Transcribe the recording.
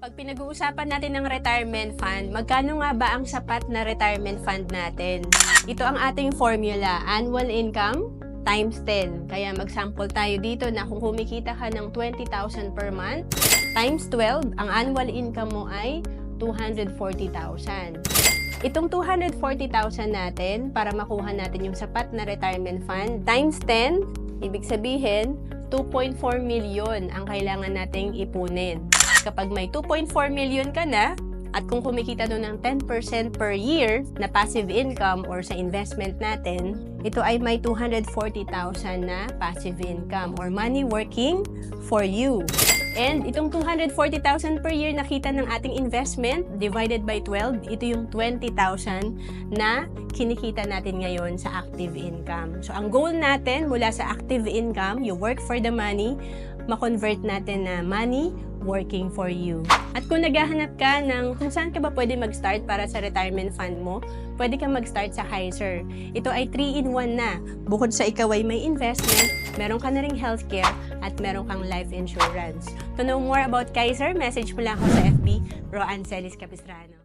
Pag pinag-uusapan natin ng retirement fund, magkano nga ba ang sapat na retirement fund natin? Ito ang ating formula, annual income times 10. Kaya mag-sample tayo dito na kung kumikita ka ng 20,000 per month, times 12, ang annual income mo ay 240,000. Itong 240,000 natin, para makuha natin yung sapat na retirement fund, times 10, ibig sabihin, 2.4 million ang kailangan nating ipunin. Kapag may 2.4 million ka na, at kung kumikita doon ng 10% per year na passive income or sa investment natin, ito ay may 240,000 na passive income or money working for you. And itong 240,000 per year nakita ng ating investment divided by 12, ito yung 20,000 na kinikita natin ngayon sa active income. So ang goal natin mula sa active income, you work for the money, ma-convert natin na money working for you. At kung naghahanap ka ng kung saan ka ba pwede mag-start para sa retirement fund mo, pwede kang mag-start sa Kaiser. Ito ay 3-in-1 na. Bukod sa ikaw ay may investment, meron ka na ring healthcare, at meron kang life insurance. To know more about Kaiser, message mo lang ako sa FB, Roancelis Capistrano.